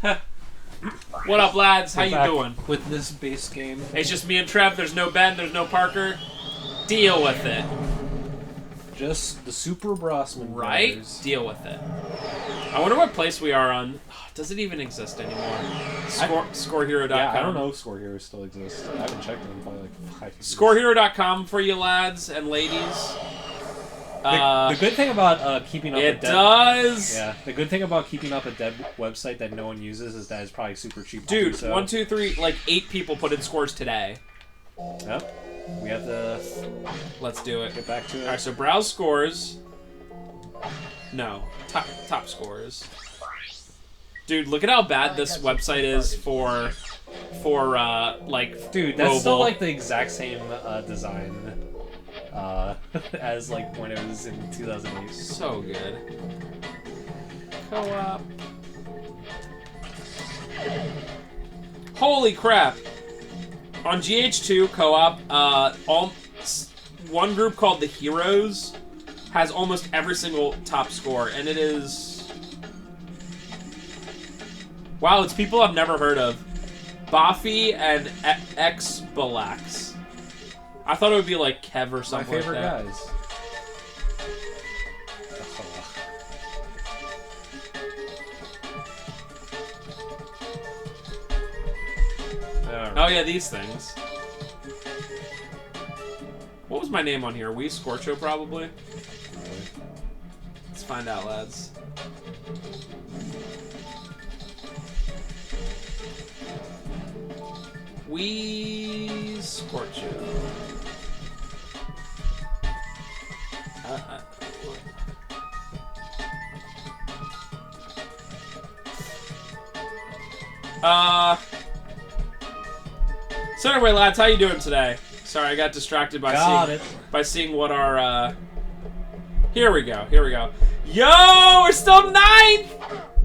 What up, lads? How you doing? With this base game, It's just me and Trev. There's no Ben. There's no Parker. Deal with it. just the Super Brosman Right? brothers. Deal with it. I wonder what place we are on. Does it even exist anymore? Scorehero.com. Yeah, I don't know if Score Heroes still exists. I haven't checked it in probably like 5 years. Scorehero.com for you lads and ladies. The good thing about keeping up It a dead... does. Yeah, the good thing about keeping up a dead website that no one uses is that it's probably super cheap to Dude, do so. 1, 2, 3, like 8 people put in scores today. Yep. We have to Let's do it. get back to it. Alright, so browse scores. No. Top scores. Dude, look at how bad this website is for like, Dude, that's mobile. still like the exact same design as like when it was in 2008. So good. Co-op. Holy crap! On GH2 co-op, one group called the Heroes has almost every single top score, and it is... Wow, it's people I've never heard of. Bafi and X Balax. I thought it would be like Kev or My something favorite like that. guys. Oh yeah, these things. What was my name on here? Wee Scorcho, probably? Let's find out, lads. Wee Scorcho. So anyway, lads, how you doing today? Sorry, I got distracted by seeing what our Here we go. Yo, we're still 9th.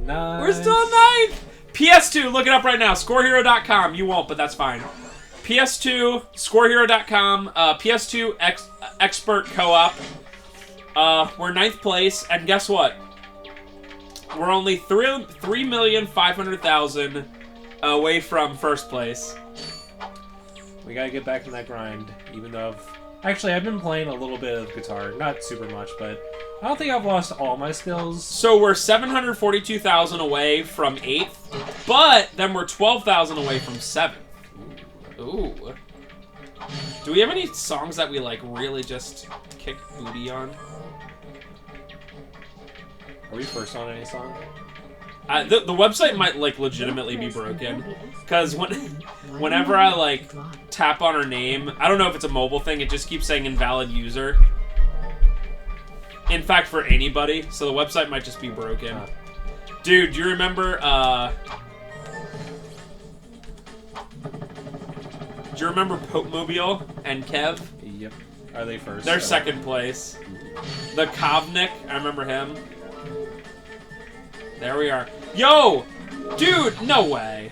Nice. We're still 9th. PS2, look it up right now. Scorehero.com. You won't, but that's fine. PS2, Scorehero.com. PS2 Expert Co-op. We're 9th place, and guess what? We're only 3,500,000 away from first place. We gotta get back in that grind, even though I've been playing a little bit of guitar. Not super much, but I don't think I've lost all my skills. So we're 742,000 away from 8th, but then we're 12,000 away from 7th. Ooh. Do we have any songs that we, like, really just kick booty on? Are we first on any song? The website might, like, legitimately be broken. Because whenever I, like, tap on her name, I don't know if it's a mobile thing, it just keeps saying invalid user. In fact, for anybody, so the website might just be broken. Dude, do you remember, do you remember Popemobile and Kev? Yep. Are they first? They're second place. The Kovnik, I remember him. There we are. Yo! Dude, no way.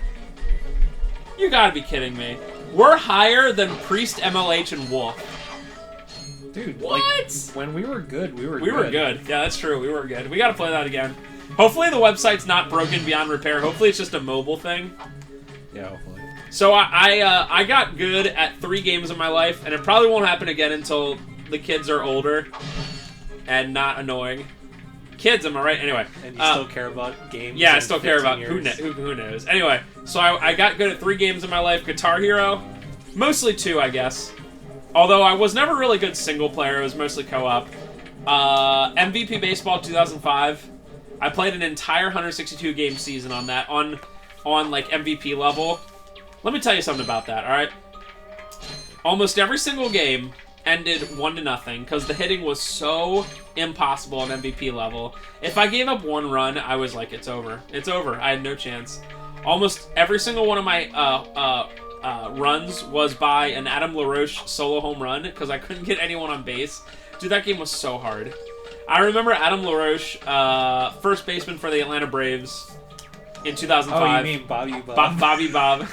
You gotta be kidding me. We're higher than Priest, MLH, and Wolf. Dude, What? Like, when we were good, we were good. We were good. Yeah, that's true. We were good. We gotta play that again. Hopefully the website's not broken beyond repair. Hopefully it's just a mobile thing. Yeah, hopefully. So I got good at 3 games in my life, and it probably won't happen again until the kids are older and not annoying. Kids, am I right? Anyway. And you still care about games? Yeah, I in still care 15 about years? who knows. Anyway, so I got good at 3 games in my life. Guitar Hero, mostly 2, I guess. Although I was never really good single player. It was mostly co-op. MVP Baseball 2005. I played an entire 162 game season on that on like MVP level. Let me tell you something about that. All right. Almost every single game ended 1-0 because the hitting was so impossible on MVP level. If I gave up 1 run, I was like, it's over. It's over. I had no chance. Almost every single one of my runs was by an Adam LaRoche solo home run because I couldn't get anyone on base. Dude, that game was so hard. I remember Adam LaRoche, first baseman for the Atlanta Braves in 2005. Oh, you mean Bobby Bob? Bobby Bob.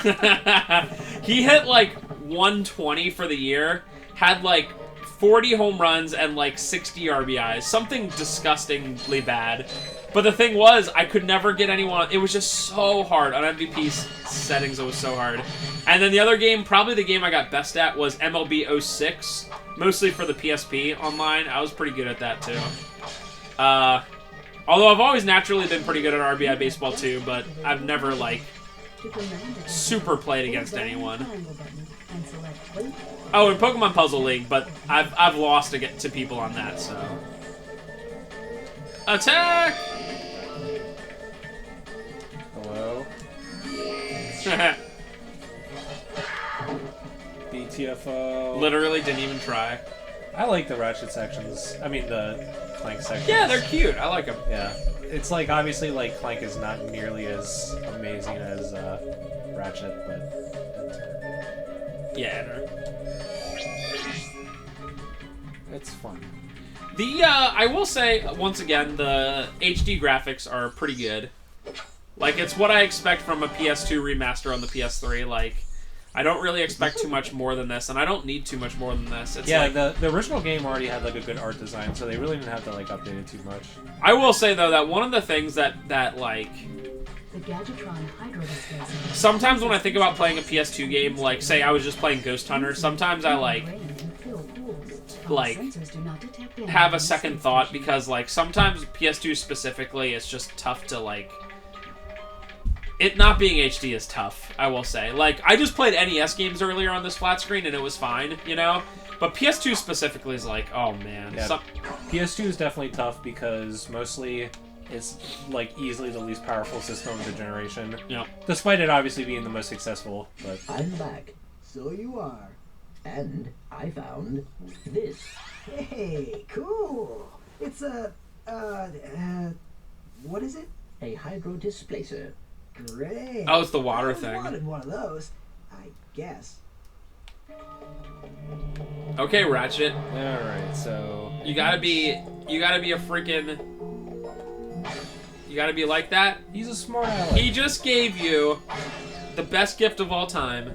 He hit like 120 for the year, had like 40 home runs and like 60 RBIs. Something disgustingly bad. But the thing was, I could never get anyone. It was just so hard on MVP settings. It was so hard. And then the other game, probably the game I got best at, was MLB 06, mostly for the PSP online. I was pretty good at that too. Although I've always naturally been pretty good at RBI Baseball too, but I've never like super played against anyone. Oh, and Pokemon Puzzle League, but I've lost to people on that, so. Attack! Hello? BTFO. Literally didn't even try. I like the Ratchet sections. I mean, the Clank sections. Yeah, they're cute. I like them. Yeah. It's like, obviously, like, Clank is not nearly as amazing as Ratchet, but... Yeah, enter. It's fun. I will say, once again, the HD graphics are pretty good. Like, it's what I expect from a PS2 remaster on the PS3. Like, I don't really expect too much more than this, and I don't need too much more than this. It's yeah, like, the original game already had, like, a good art design, so they really didn't have to, like, update it too much. I will say, though, that one of the things that like... Sometimes when I think about playing a PS2 game, like, say I was just playing Ghost Hunter, sometimes I, like have a second thought, because, like, sometimes PS2 specifically, it's just tough to, like... It not being HD is tough, I will say. Like, I just played NES games earlier on this flat screen, and it was fine, you know? But PS2 specifically is like, oh, man. Yeah, PS2 is definitely tough because mostly it's, like, easily the least powerful system of the generation. Yeah. Despite it obviously being the most successful, but... I'm back. So you are. And I found this. Hey, cool. It's a, what is it? A hydro displacer. Great. Oh, it's the water I thing. wanted one of those, I guess. Okay, Ratchet. Alright, so... You gotta be a freaking... You gotta be like that. He's a smart aleck. He just gave you the best gift of all time.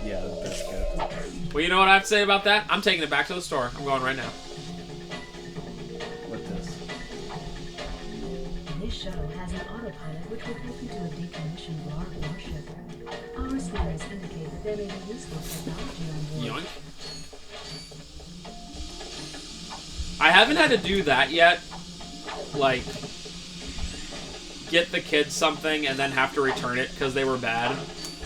Yeah, the best gift. Well, you know what I have to say about that? I'm taking it back to the store. I'm going right now. What's this? This shuttle has an autopilot which will take you to a decommissioned Lark warship. Our scanners indicate that there may be useful technology on board. Yoink. I haven't had to do that yet. Like, get the kids something and then have to return it because they were bad.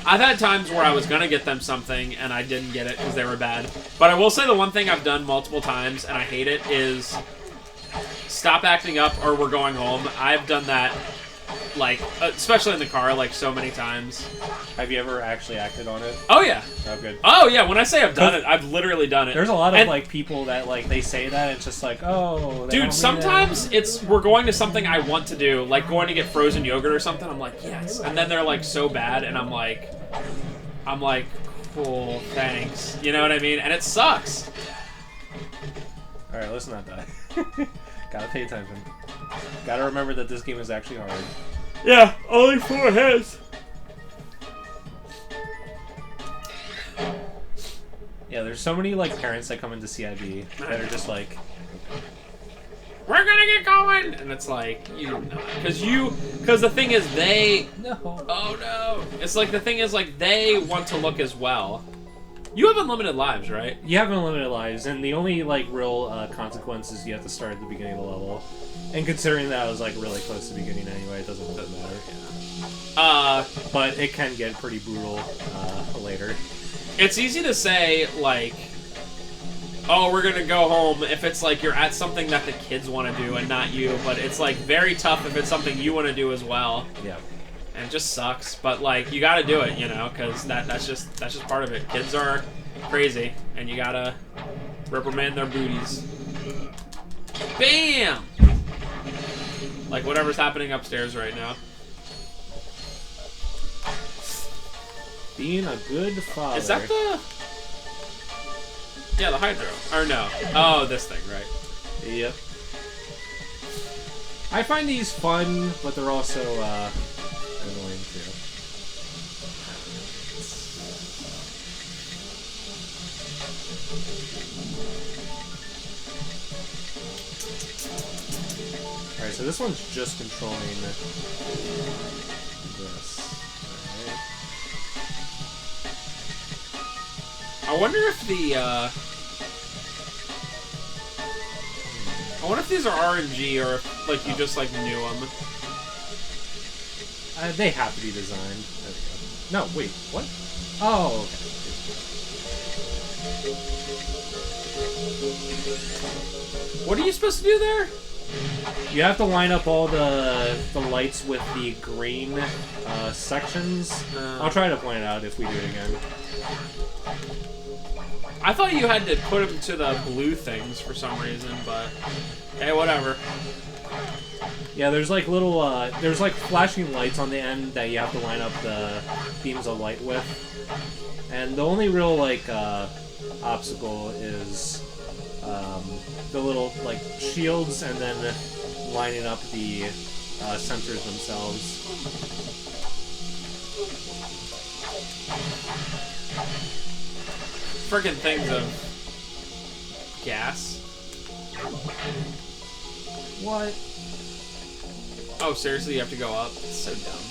I've had times where I was going to get them something and I didn't get it because they were bad. But I will say the one thing I've done multiple times, and I hate it, is stop acting up or we're going home. I've done that, like, especially in the car, like, so many times. Have you ever actually acted on it? Oh, yeah. Oh, good. Oh, yeah. When I say I've done it, I've literally done it. There's a lot of, like, people that, like, they say that, and it's just like, oh... Dude, sometimes it's, we're going to something I want to do, like going to get frozen yogurt or something, I'm like, yes. And then they're, like, so bad, and I'm like, cool, thanks. You know what I mean? And it sucks. Alright, let's not die. Gotta pay attention. Gotta remember that this game is actually hard. Yeah, only 4 heads. Yeah, there's so many, like, parents that come into CIB that are just like... We're gonna get going! And it's like, you know, because the thing is they... No. Oh, no. It's like, the thing is, like, they want to look as well. You have unlimited lives, right? You have unlimited lives, and the only, like, real consequence is you have to start at the beginning of the level. And considering that I was, like, really close to the beginning anyway, it doesn't really matter. But it can get pretty brutal later. It's easy to say, like, oh, we're gonna go home if it's like you're at something that the kids want to do and not you, but it's like very tough if it's something you want to do as well. Yeah. And it just sucks, but like you gotta do it, you know, because that's just part of it. Kids are crazy, and you gotta reprimand their booties. Bam! Like whatever's happening upstairs right now. Being a good father. Is that the... Yeah, the Hydro. Or no. Oh, this thing, right. Yep. I find these fun, but they're also annoying too. Alright, so this one's just controlling this. Alright. I wonder if the, I wonder if these are RNG or if, like, you just, like, knew them. They have to be designed. There we go. No, wait, what? Oh, okay. What are you supposed to do there? You have to line up all the lights with the green sections. I'll try to point it out if we do it again. I thought you had to put them to the blue things for some reason, but hey, whatever. Yeah, there's like little, there's like flashing lights on the end that you have to line up the beams of light with. And the only real, like, obstacle is the little, like, shields and then lining up the sensors themselves. Friggin' things of gas. What? Oh, seriously, you have to go up? It's so dumb.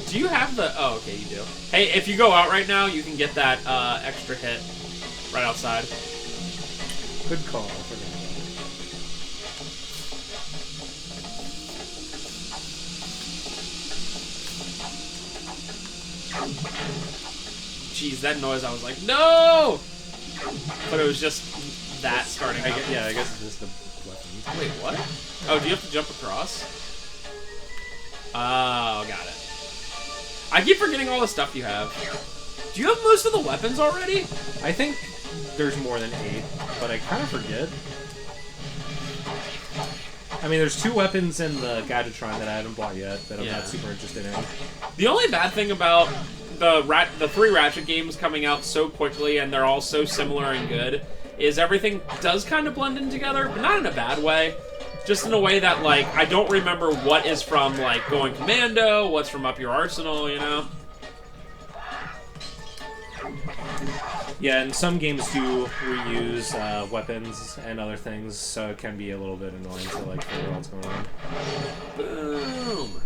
Do you have the... Oh, okay, you do. Hey, if you go out right now, you can get that extra hit right outside. Good call. I forgot. Jeez, that noise, I was like, no! But it was just that starting up. Yeah, I guess it's just a weapon. Wait, what? Oh, do you have to jump across? Oh, got it. I keep forgetting all the stuff you have. Do you have most of the weapons already? I think there's more than 8, but I kind of forget. I mean, there's 2 weapons in the Gadgetron that I haven't bought yet that I'm not super interested in. The only bad thing about the 3 Ratchet games coming out so quickly and they're all so similar and good is everything does kind of blend in together, but not in a bad way. Just in a way that, like, I don't remember what is from, like, Going Commando, what's from Up Your Arsenal, you know? Yeah, and some games do reuse weapons and other things, so it can be a little bit annoying to, like, figure out what's going on. Boom.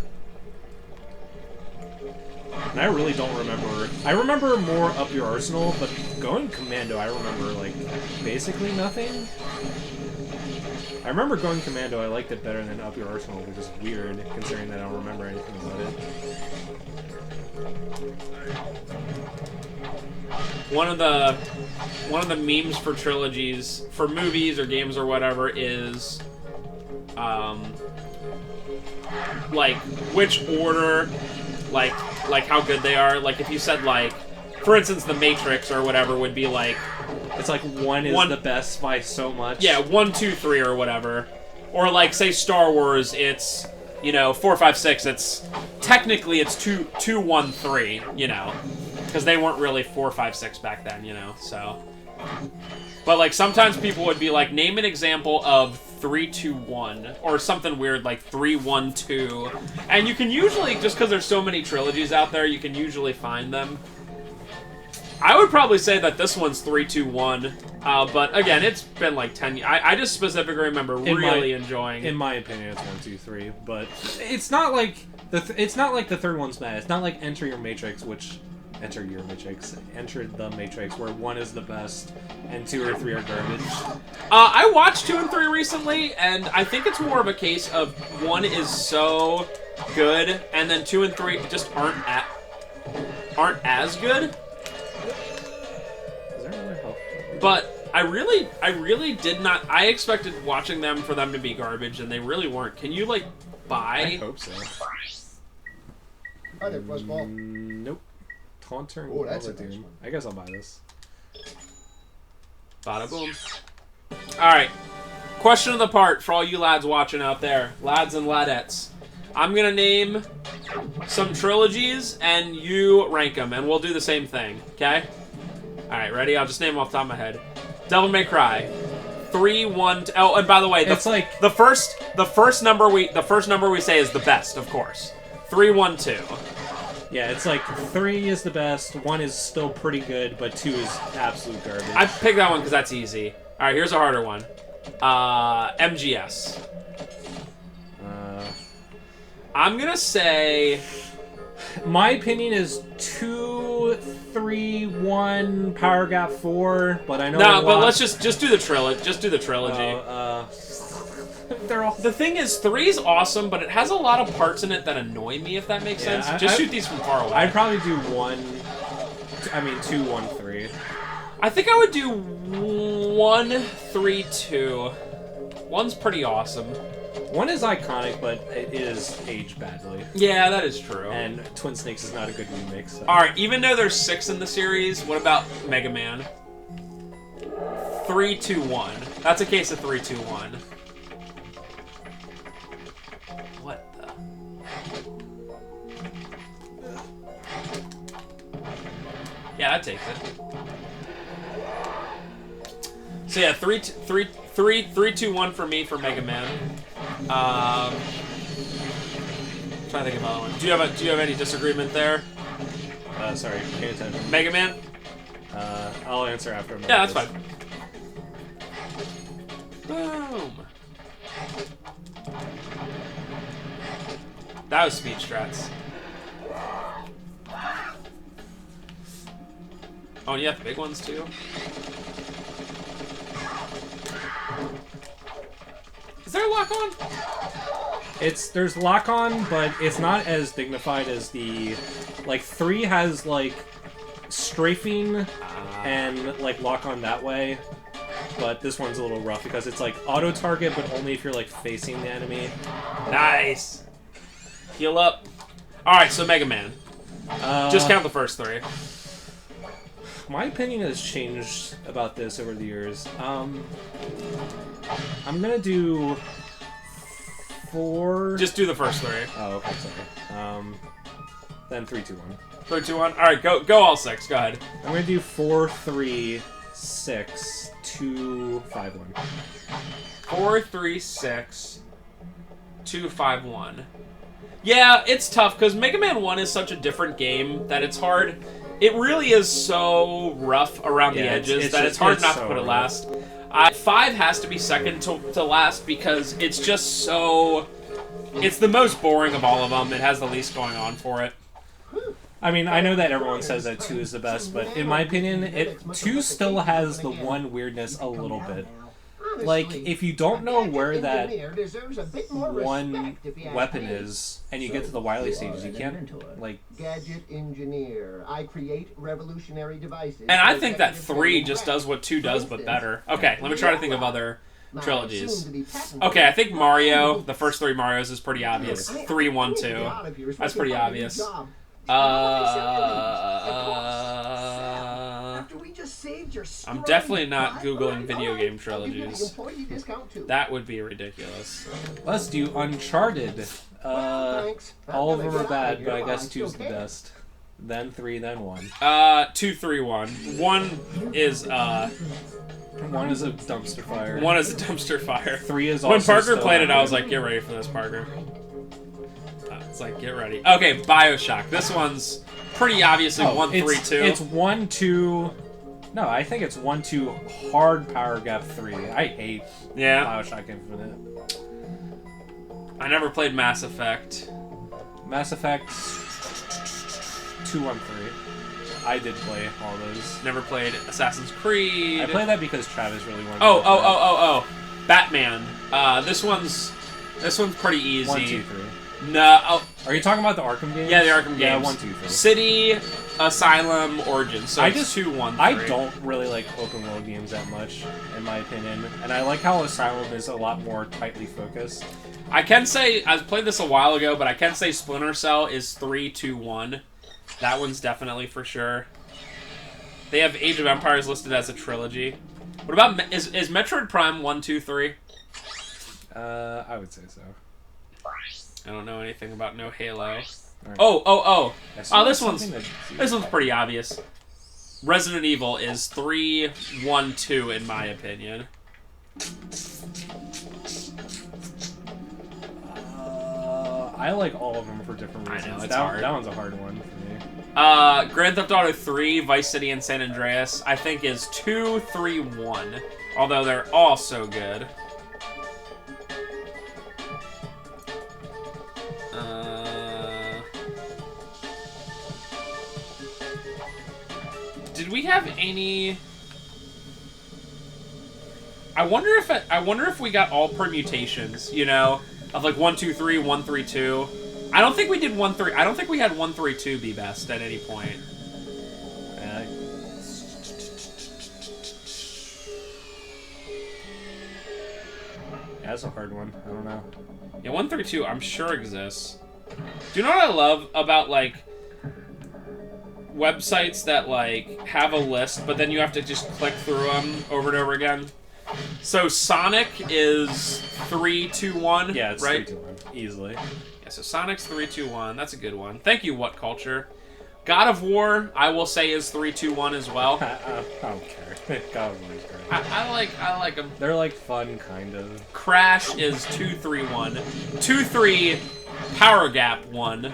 And I really don't remember... I remember more Up Your Arsenal, but Going Commando, I remember, like, basically nothing. I remember Going Commando, I liked it better than Up Your Arsenal, which is weird, considering that I don't remember anything about it. One of the memes for trilogies, for movies or games or whatever, is, like, which order, like how good they are. Like, if you said, like, for instance, The Matrix or whatever would be, like... It's like one is the best by so much. Yeah, 1, 2, 3 or whatever. Or, like, say Star Wars, it's, you know, 4, 5, 6, it's... Technically, it's 2, 1, 3, you know. Because they weren't really 4, 5, 6 back then, you know, so... But, like, sometimes people would be like, name an example of 3, 2, 1, or something weird like 3, 1, 2. And you can usually, just because there's so many trilogies out there, you can usually find them. I would probably say that this one's 3, 2, 1, but again, it's been like 10 years. I just specifically remember really enjoying. In my opinion, it's 1, 2, 3, but it's not like it's not like the third one's bad. It's not like Enter the Matrix, where 1 is the best and 2 or 3 are garbage. I watched 2 and 3 recently, and I think it's more of a case of 1 is so good, and then 2 and 3 just aren't as good. But I really did not. I expected watching them for them to be garbage, and they really weren't. Can you, like, buy? I hope so. Hi there, Fuzzball. Nope. Taunter and Oh, that's a Doom. nice one. I guess I'll buy this. Bada boom. Alright. Question of the part for all you lads watching out there. Lads and ladettes. I'm gonna name some trilogies, and you rank them, and we'll do the same thing, okay? Alright, ready? I'll just name them off the top of my head. Devil May Cry. 3, 1, oh, and by the way, the first number we say is the best, of course. 3, 1, 2. Yeah, it's like 3 is the best, 1 is still pretty good, but 2 is absolute garbage. I picked that one because that's easy. All right, here's a harder one. MGS. I'm gonna say. My opinion is 2, 3, 1, Power Gap 4, but I know. No, but let's just do the trilogy. Just do the trilogy. They're all. The thing is, 3 is awesome, but it has a lot of parts in it that annoy me. If that makes sense, just shoot these from far away. I'd probably do 2, 1, 3. I think I would do 1, 3, 2. 1's pretty awesome. 1 is iconic, but it is aged badly. Yeah, that is true. And Twin Snakes is not a good remake. So. Alright, even though there's 6 in the series, what about Mega Man? 3, 2, 1. That's a case of 3, 2, 1. What the? Yeah, that takes it. So yeah, 3, 2, 1 for me for Mega Man. Trying to think of another one. Do you have any disagreement there? Sorry, pay attention. Mega Man? I'll answer after. Yeah, that's fine. Boom. That was speed strats. Oh, and you have the big ones too? Is there a lock on? There's lock on, but it's not as dignified as the 3 has like strafing and like lock on that way, but this one's a little rough because it's like auto target, but only if you're like facing the enemy. Nice. Heal up. All right, so Mega Man. Just count the first 3. My opinion has changed about this over the years. I'm gonna do 4. Just do the first 3. Oh, okay, sorry. Then 3, 2, 1. 3, 2, 1. All right, go all 6. Go ahead. I'm gonna do 4, 3, 6, 2, 5, 1. 4, 3, 6, 2, 5, 1. Yeah, it's tough because Mega Man 1 is such a different game that it's hard. It really is so rough around the edges that it's hard not to put it last. 5 has to be second to last because it's just so... It's the most boring of all of them. It has the least going on for it. I mean, I know that everyone says that 2 is the best, but in my opinion, 2 still has the one weirdness a little bit. Like, if you don't know where that one weapon is, and you get to the Wily stages, you can't, like... Gadget engineer. I create revolutionary devices. And I think that 3 just does what 2 does, but better. Okay, let me try to think of other trilogies. Okay, I think Mario, the first 3 Marios is pretty obvious. 3, 1, 2. That's pretty obvious. I'm definitely not Googling video game trilogies. That would be ridiculous. Let's do Uncharted. All of them are bad, but I guess 2's the best. Then 3, then 1. 2, 3, 1. 1 is 1 is a dumpster fire. 1 is a dumpster fire. 3 is also when Parker still played it, average. I was like, get ready for this, Parker. It's like, get ready. Okay, Bioshock. This one's pretty obviously 1, 3, 2. It's 1, 2... No, I think it's 1, 2, hard power gap 3. I hate Bioshock Infinite. I never played Mass Effect. Mass Effect 2, 1, 3. I did play all those. Never played Assassin's Creed. I played that because Travis really wanted Oh. Batman. This one's pretty easy. 1, 2, 3. No. Are you talking about the Arkham games? Yeah, the Arkham games. Yeah, 1, 2, 3. City, Asylum, Origins. So it's 2, 1, 3. I don't really like open world games that much, in my opinion. And I like how Asylum is a lot more tightly focused. I can say, I played this a while ago, but I can say Splinter Cell is 3, 2, 1. That one's definitely for sure. They have Age of Empires listed as a trilogy. What about, is Metroid Prime 1, 2, 3? I would say so. I don't know anything about no Halo. Right. Oh, this one's This pretty obvious. Resident Evil is 3, 1, 2 in my opinion. I like all of them for different reasons. I know, it's hard. That one's a hard one for me. Grand Theft Auto 3, Vice City, and San Andreas, I think is 2, 3, 1. Although they're all so good. Did we have any... I wonder if we got all permutations, you know, of like 1, 2, 3, 1, 3, 2. I don't think we did 1, 3. I don't think we had 1, 3, 2 be best at any point. That's a hard one. I don't know. Yeah, 1, 3, 2 I'm sure exists. Do you know what I love about like websites that like have a list, but then you have to just click through them over and over again? So Sonic is 3, 2, 1. Yeah, it's right? 3, 2, 1. Easily. Yeah, so Sonic's 3, 2, 1. That's a good one. Thank you, What Culture. God of War, I will say, is 3, 2, 1 as well. I don't care. God of War is great. I like them. They're like fun, kind of. Crash is 2, 3, 1. 2, 3, Power Gap 1.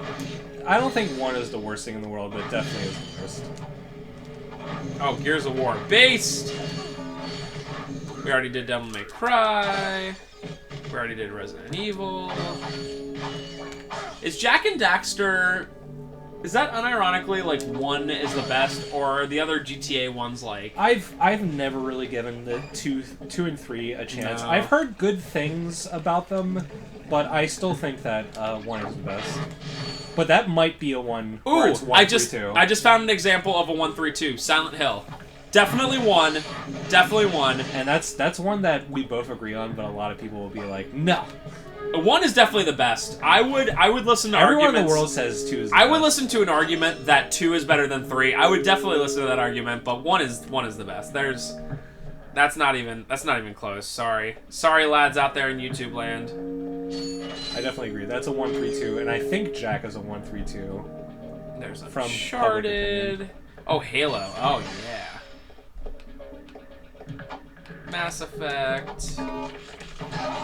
I don't think 1 is the worst thing in the world, but it definitely is the worst. Oh, Gears of War Based. We already did Devil May Cry. We already did Resident Evil. Is Jak and Daxter... Is that unironically like 1 is the best, or are the other GTA ones like... I've never really given the 2 and 3 a chance. No. I've heard good things about them, but I still think that 1 is the best. But that might be a 1 where Ooh, it's 1, 3, 2. I just found an example of a 1, 3, 2. Silent Hill. Definitely 1. Definitely 1. And that's one that we both agree on, but a lot of people will be like, no. 1 is definitely the best. I would listen to Everyone arguments. in the world says 2 is the I best. would listen to an argument that 2 is better than 3. I would definitely listen to that argument, but 1 is the best. That's not even close. Sorry, lads out there in YouTube land. I definitely agree. That's a 1, 3, 2, and I think Jak is a 1, 3, 2. There's From Uncharted. Oh, Halo. Oh yeah. Mass Effect.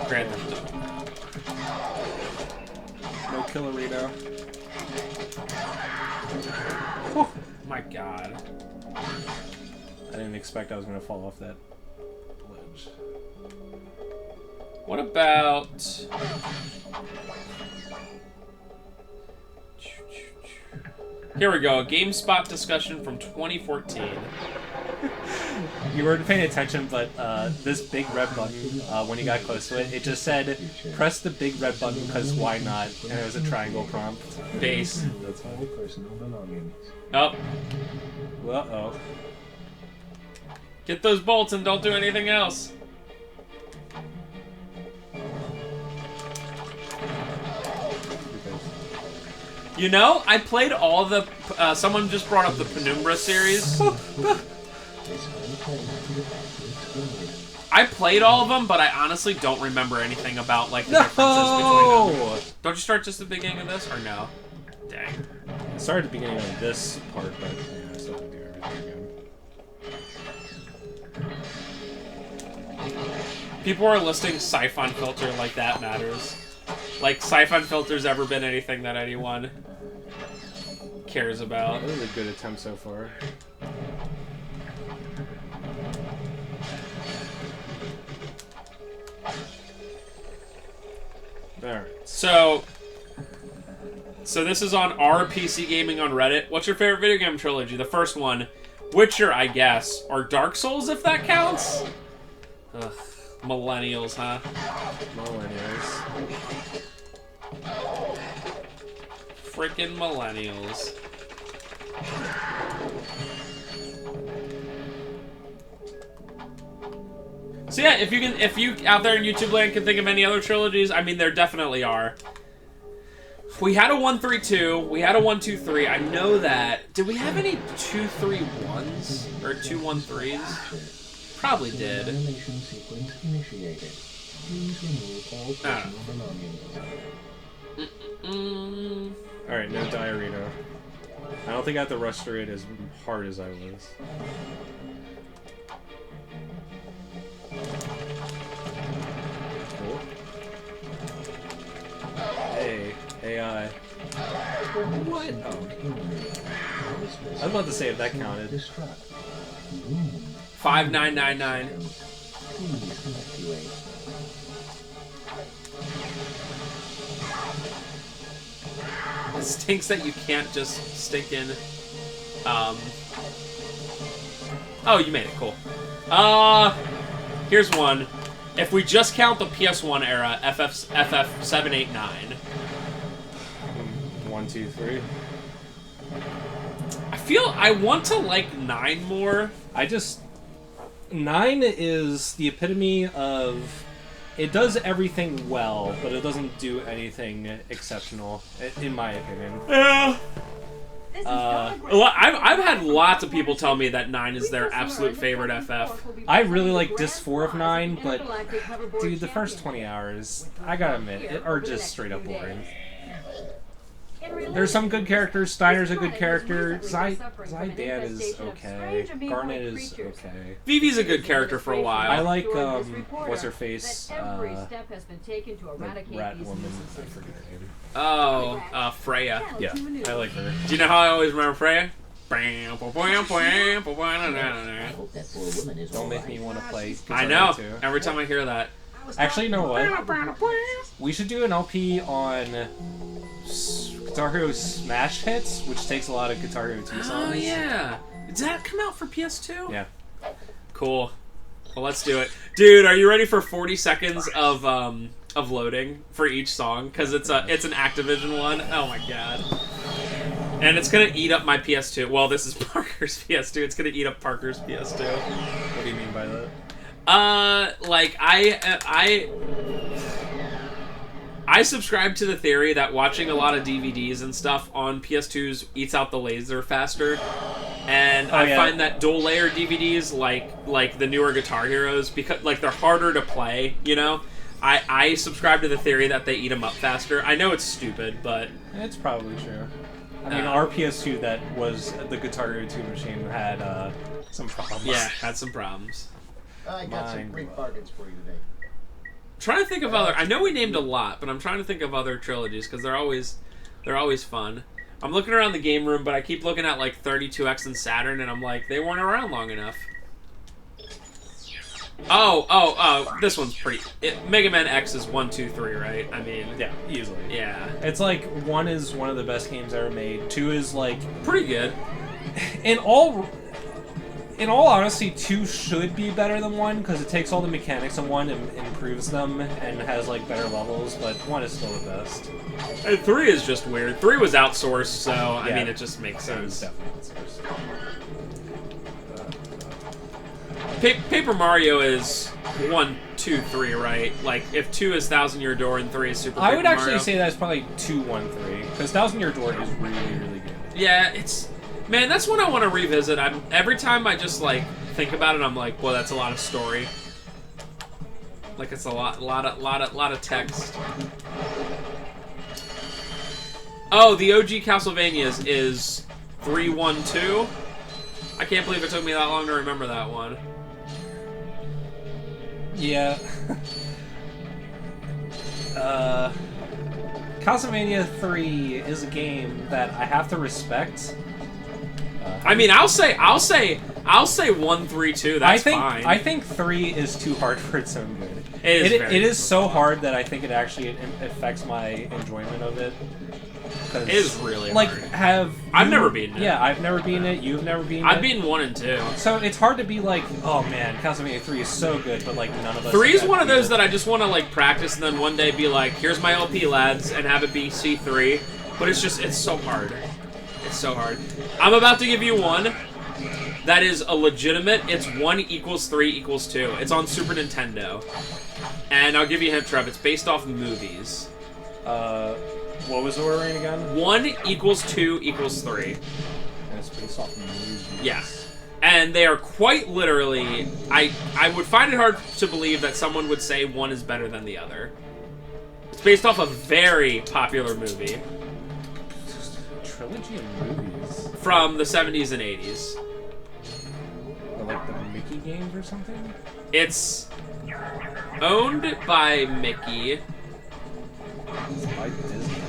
Grand Theft Auto. No Killerino. Oh my god. I didn't expect I was going to fall off that ledge. What about... Here we go, a GameSpot discussion from 2014. You weren't paying attention, but this big red button, when you got close to it, it just said, press the big red button because why not? And it was a triangle prompt. Base. That's fine. Oh. Uh-oh. Get those bolts and don't do anything else. You know, I played all the... someone just brought up the Penumbra series. I played all of them, but I honestly don't remember anything about, like, the differences between them. Don't you start just at the beginning of this, or no? Dang. I started at the beginning of this part, but yeah, I still have to do everything again. People are listing Siphon Filter like that matters. Like, Siphon Filter's ever been anything that anyone cares about. That was a good attempt so far. Alright. So this is on our PC Gaming on Reddit. What's your favorite video game trilogy? The first one, Witcher, I guess. Or Dark Souls, if that counts? Ugh. Millennials, huh? Millennials. Freaking millennials. So yeah, if you out there in YouTube land can think of any other trilogies, I mean there definitely are. We had a 1-3-2, we had a 1-2-3. I know that. Did we have any 2-3-1s or 2-1-3s? Probably did. Alright, no Diarrhea. I don't think I have to rush through it as hard as I was. Cool. Hey, AI. What? Oh. I was about to say if that counted. 5999. It stinks that you can't just stick in. Oh, you made it. Cool. Here's one. If we just count the PS1 era, FF789. 1, 2, 3. I feel I want to like 9 more. 9 is the epitome of it does everything well, but it doesn't do anything exceptional, in my opinion. Yeah. I've had lots of people tell me that 9 is their absolute favorite FF. I really like Disc 4 of 9, but dude, the first 20 hours, I gotta admit, are just straight up boring. There's some good characters. Steiner's a good character. Zydan is okay. Garnet is okay. Vivi's a good character for a while. I like, what's her face? The rat woman. I forget her name. Oh, Freya. Yeah, I like her. Do you know how I always remember Freya? Don't make me want to play I know. Guitar Hero 2. Every time I hear that. Actually, you know what? We should do an LP on Guitar Hero Smash Hits, which takes a lot of Guitar Hero 2 songs. Oh, yeah. Did that come out for PS2? Yeah. Cool. Well, let's do it. Dude, are you ready for 40 seconds of loading for each song? Because it's an Activision one. Oh, my God. And it's going to eat up my PS2. Well, this is Parker's PS2. It's going to eat up Parker's PS2. What do you mean by that? Like, I subscribe to the theory that watching a lot of DVDs and stuff on PS2s eats out the laser faster. And I find that dual layer DVDs, like the newer Guitar Heroes, because like they're harder to play, you know? I subscribe to the theory that they eat them up faster. I know it's stupid, but It's probably true. I mean, our PS2 that was the Guitar Hero 2 machine had some problems. yeah, had some problems. I got some great bargains for you today. Trying to think of other. I know we named a lot, but I'm trying to think of other trilogies because they're always fun. I'm looking around the game room, but I keep looking at like 32X and Saturn, and I'm like, they weren't around long enough. Oh, this one's pretty. Mega Man X is 1, 2, 3, right? I mean, Yeah, easily. yeah, It's like 1 is one of the best games ever made. 2 is like, pretty good. in all honesty, 2 should be better than 1 because it takes all the mechanics of 1 and improves them and has like better levels. But 1 is still the best. And 3 is just weird. 3 was outsourced, so I Yeah. mean, it just makes sense. Definitely outsourced. Paper Mario is 1, 2, 3, right? Like if 2 is Thousand Year Door and 3 is Super Paper I would actually Mario. say that's probably 2, 1, 3 because Thousand Year Door is really, really good. Yeah, it's man, that's one I want to revisit. Every time I just like think about it, I'm like, well, that's a lot of story. Like it's a lot of text. Oh, the OG Castlevanias is 3, 1, 2. I can't believe it took me that long to remember that one. Yeah. Castlevania 3 is a game that I have to respect. I mean, I'll say 1, 3, 2. That's fine. I think 3 is too hard for its own good. It is so hard that I think it actually affects my enjoyment of it. It is really like hard. I've never beaten it. Yeah, I've never beaten it. You've never beaten it. I've beaten 1 and 2. So it's hard to be like, oh man, Castlevania 3 is so good, but like none of us. 3 is one of those that I just want to like practice and then one day be like, here's my LP, lads, and have it be C3. But it's so hard. It's so hard. I'm about to give you one that is a legitimate. It's 1 = 3 = 2. It's on Super Nintendo, and I'll give you a hint, Trev. It's based off movies. What was the ordering again? 1 = 2 = 3. And it's based off movies. Yes. And they are quite literally... I would find it hard to believe that someone would say one is better than the other. It's based off a very popular movie. Trilogy of movies? From the 70s and 80s. Like the Mickey games or something? It's owned by Mickey. It's by Disney.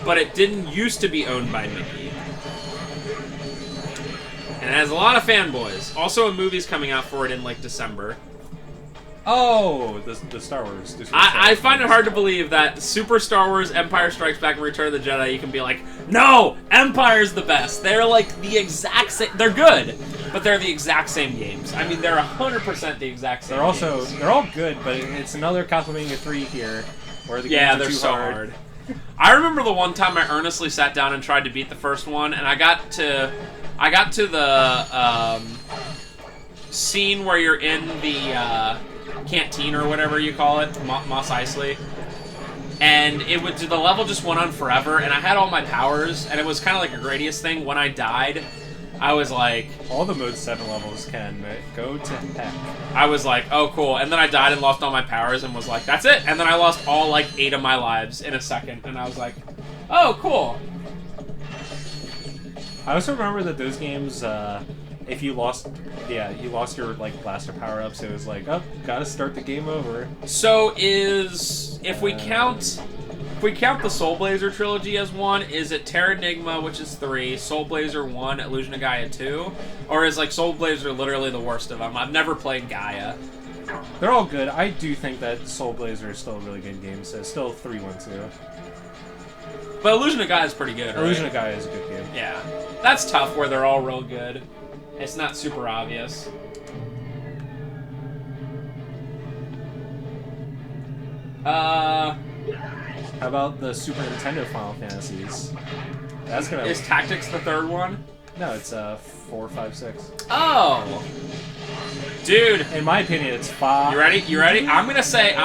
but it didn't used to be owned by Mickey. And it has a lot of fanboys. Also, a movie's coming out for it in, like, December. Oh, the Star Wars. I find it hard to believe that Super Star Wars, Empire Strikes Back, and Return of the Jedi, you can be like, no, Empire's the best. They're like the exact same. They're good, but they're the exact same games. I mean, they're 100% the exact same. They're all good, but it's another Castlevania 3 here, where the games are too so hard. I remember the one time I earnestly sat down and tried to beat the first one, and I got to the scene where you're in the canteen or whatever you call it, Mos Eisley, and the level just went on forever, and I had all my powers, and it was kind of like a Gradius thing. When I died, I was like, all the Mode 7 levels can go to heck. I was like, oh cool, and then I died and lost all my powers and was like, that's it, and then I lost all like 8 of my lives in a second, and I was like, oh cool. I also remember that those games, if you lost your like blaster power ups, it was like, oh, gotta start the game over. So if we count the Soul Blazer trilogy as one, is it Terranigma, which is 3, Soul Blazer 1, Illusion of Gaia 2, or is like Soul Blazer literally the worst of them? I've never played Gaia. They're all good. I do think that Soul Blazer is still a really good game. So it's still 3-1-2. But Illusion of Gaia is pretty good, right? Illusion of Gaia is a good game. Yeah, that's tough where they're all real good. It's not super obvious. How about the Super Nintendo Final Fantasies? That's gonna. Is Tactics the third one? No, it's 4, 5, 6. Oh, dude. In my opinion, it's 5. You ready? You ready? I'm gonna say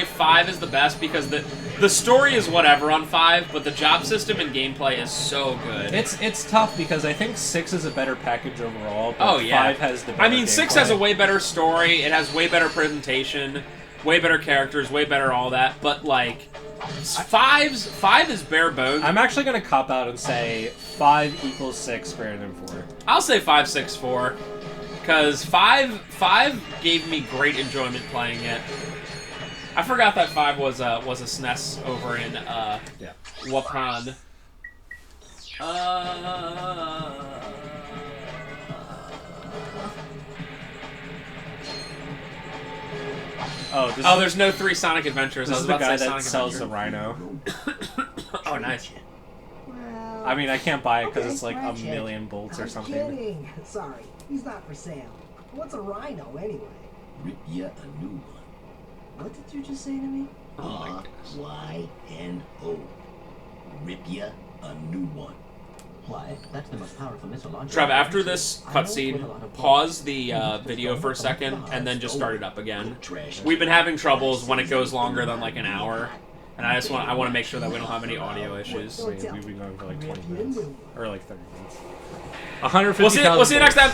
5 is the best because the story is whatever on 5, but the job system and gameplay is so good. It's tough because I think 6 is a better package overall. But 5 has the. I mean, 6 has a way better story. It has way better presentation, way better characters, way better all that. But like, 5 is bare bones. I'm actually gonna cop out and say 5 equals 6 greater than 4. I'll say 5, 6, 4, because 5 gave me great enjoyment playing it. I forgot that 5 was a SNES over in Wapan. There's no 3 Sonic Adventures. This I was is the about guy to say that Sonic sells the Adventure. Rhino. Oh, nice. Well, I mean, I can't buy it because okay, it's like Ratchet. 1,000,000 bolts or I'm something. kidding. Sorry, he's not for sale. What's a rhino anyway? Rip ya a new one. What did you just say to me? Oh my goodness. R-Y-N-O. Rip ya a new one. Why? That's the most powerful missile launcher. Trev, after this cutscene, pause the video for a second and then just start it up again. We've been having troubles when it goes longer than like an hour, and I want to make sure that we don't have any audio issues. We've been going for like 20 minutes or like 30 minutes. We'll see you next time.